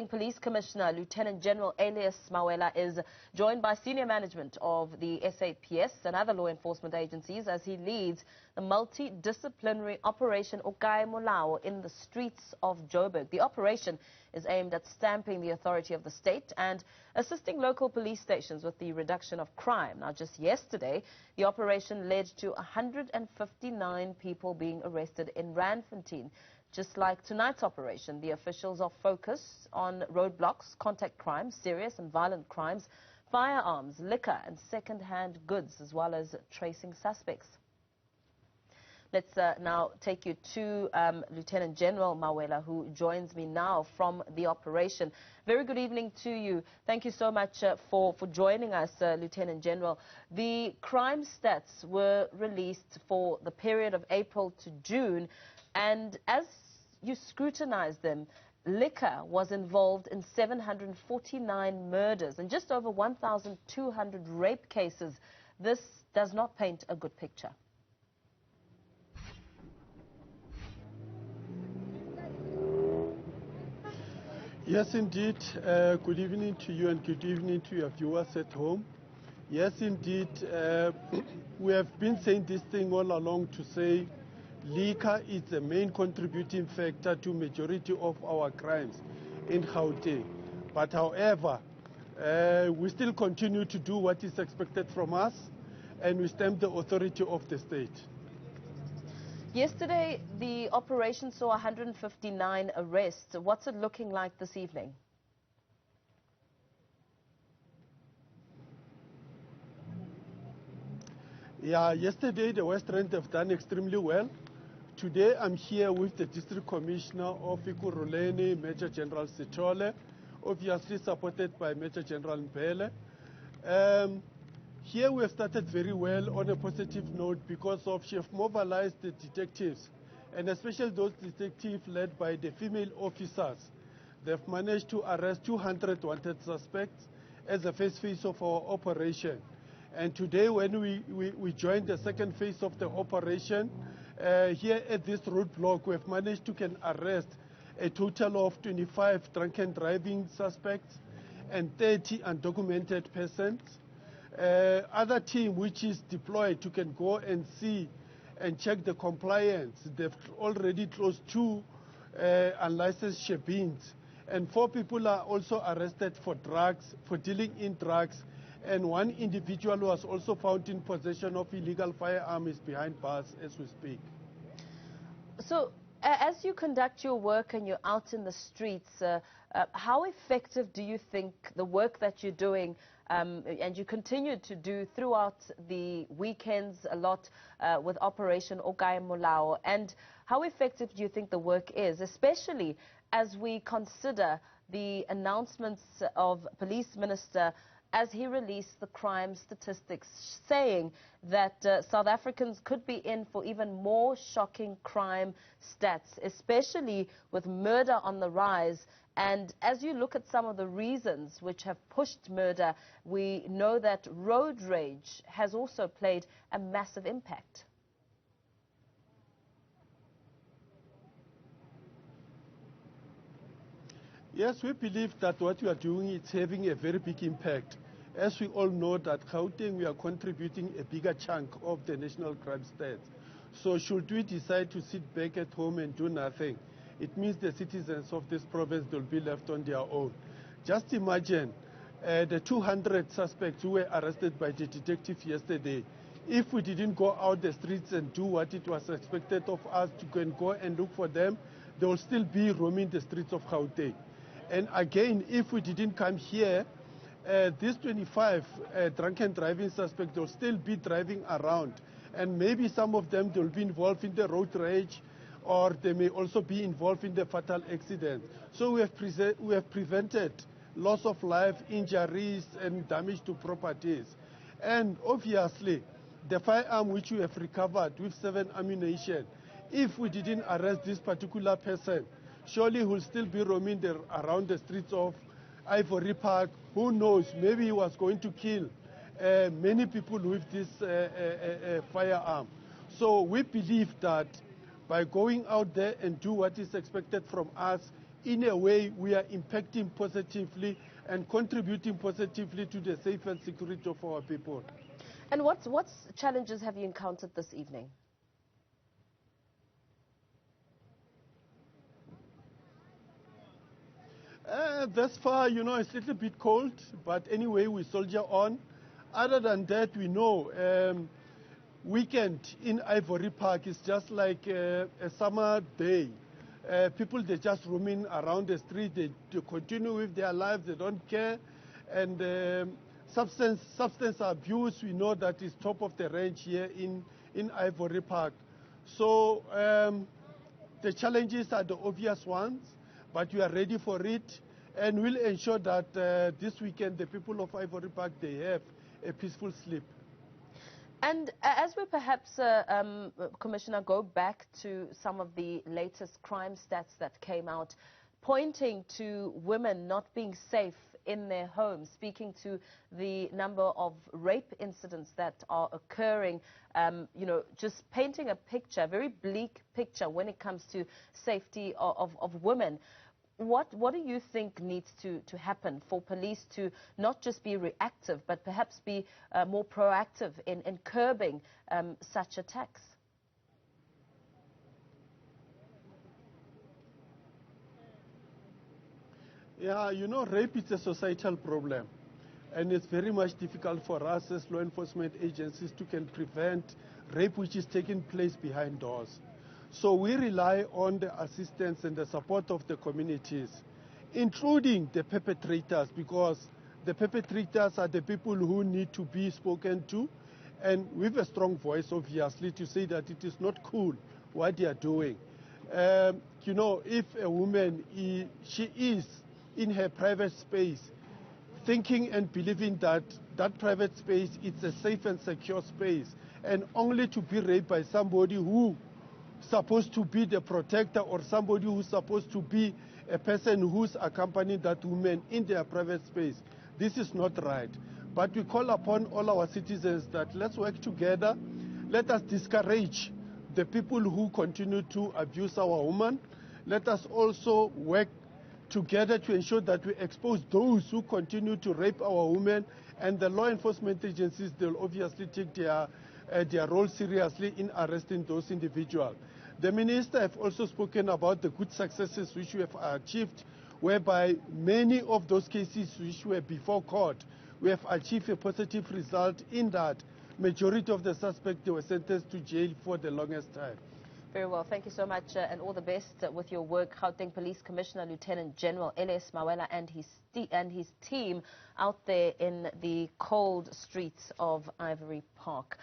Police Commissioner Lieutenant General Elias Mawela is joined by senior management of the SAPS and other law enforcement agencies as he leads the multi-disciplinary Operation O Kae Molao in the streets of Joburg. The operation is aimed at stamping the authority of the state and assisting local police stations with the reduction of crime. Now, just yesterday, the operation led to 159 people being arrested in Randfontein. Just like tonight's operation, the officials are focused on roadblocks, contact crimes, serious and violent crimes, firearms, liquor and second-hand goods, as well as tracing suspects. Let's now take you to Lieutenant General Mawela, who joins me now from the operation. Very good evening to you. Thank you so much for joining us, Lieutenant General. The crime stats were released for the period of April to June, and as you scrutinize them, liquor was involved in 749 murders and just over 1,200 rape cases. This does not paint a good picture. Yes, indeed. Good evening to you and good evening to your viewers at home. Yes, indeed. We have been saying this thing all along to say liquor is the main contributing factor to majority of our crimes in Gauteng. But however, we still continue to do what is expected from us, and we stamp the authority of the state. Yesterday, the operation saw 159 arrests. What's it looking like this evening? Yeah, yesterday the West Rand have done extremely well. Today I'm here with the District Commissioner of Ekurhuleni, Major General Sithole, obviously supported by Major General Mbele. Here we have started very well on a positive note because of she have mobilized the detectives, and especially those detectives led by the female officers. They've managed to arrest 200 wanted suspects as the first phase of our operation. And today when we joined the second phase of the operation, here at this roadblock, we have managed to arrest a total of 25 drunken driving suspects and 30 undocumented persons. Other team which is deployed to go and see and check the compliance. They've already closed 2 unlicensed shebeens, and 4 people are also arrested for drugs, for dealing in drugs, and 1 individual was also found in possession of illegal firearms behind bars as we speak. So, as you conduct your work and you're out in the streets, how effective do you think the work that you're doing and you continue to do throughout the weekends a lot with Operation O Kae Molao, and how effective do you think the work is, especially as we consider the announcements of Police Minister as he released the crime statistics, saying that South Africans could be in for even more shocking crime stats, especially with murder on the rise. And as you look at some of the reasons which have pushed murder, we know that road rage has also played a massive impact. Yes, we believe that what we are doing is having a very big impact. As we all know that Gauteng, we are contributing a bigger chunk of the national crime stats. So should we decide to sit back at home and do nothing, it means the citizens of this province will be left on their own. Just imagine the 200 suspects who were arrested by the detective yesterday. If we didn't go out the streets and do what it was expected of us to go and look for them, they will still be roaming the streets of Gauteng. And again, if we didn't come here, these 25 drunken driving suspects will still be driving around. And maybe some of them will be involved in the road rage, or they may also be involved in the fatal accident. So we have prevented loss of life, injuries, and damage to properties. And obviously, the firearm which we have recovered with 7 ammunition, if we didn't arrest this particular person, surely he will still be roaming around the streets of Ivory Park. Who knows, maybe he was going to kill many people with this firearm. So we believe that by going out there and do what is expected from us, in a way we are impacting positively and contributing positively to the safe and security of our people. And what challenges have you encountered this evening? Thus far, it's a little bit cold, but anyway, we soldier on. Other than that, we know weekend in Ivory Park is just like a summer day. People, they're just roaming around the street. They continue with their lives. They don't care. And substance abuse, we know that is top of the range here in Ivory Park. So the challenges are the obvious ones, but we are ready for it, and we'll ensure that this weekend the people of Ivory Park, they have a peaceful sleep. And as we perhaps, Commissioner, go back to some of the latest crime stats that came out, pointing to women not being safe in their homes, speaking to the number of rape incidents that are occurring, just painting a picture, a very bleak picture when it comes to safety of women. What do you think needs to happen for police to not just be reactive, but perhaps be more proactive in curbing such attacks? Yeah, rape is a societal problem, and it's very much difficult for us as law enforcement agencies to can prevent rape which is taking place behind doors. So we rely on the assistance and the support of the communities, including the perpetrators, because the perpetrators are the people who need to be spoken to, and with a strong voice, obviously, to say that it is not cool what they are doing. If a woman, she is in her private space, thinking and believing that that private space is a safe and secure space, and only to be raped by somebody who supposed to be the protector, or somebody who's supposed to be a person who's accompanying that woman in their private space. This is not right. But we call upon all our citizens that let's work together. Let us discourage the people who continue to abuse our women. Let us also work together to ensure that we expose those who continue to rape our women, and the law enforcement agencies, they'll obviously take their role seriously in arresting those individuals. The minister have also spoken about the good successes which we have achieved, whereby many of those cases which were before court, we have achieved a positive result in that majority of the suspects, they were sentenced to jail for the longest time. Very well. Thank you so much, and all the best with your work, Gauteng Police Commissioner Lieutenant General Elias Mawela and his team out there in the cold streets of Ivory Park.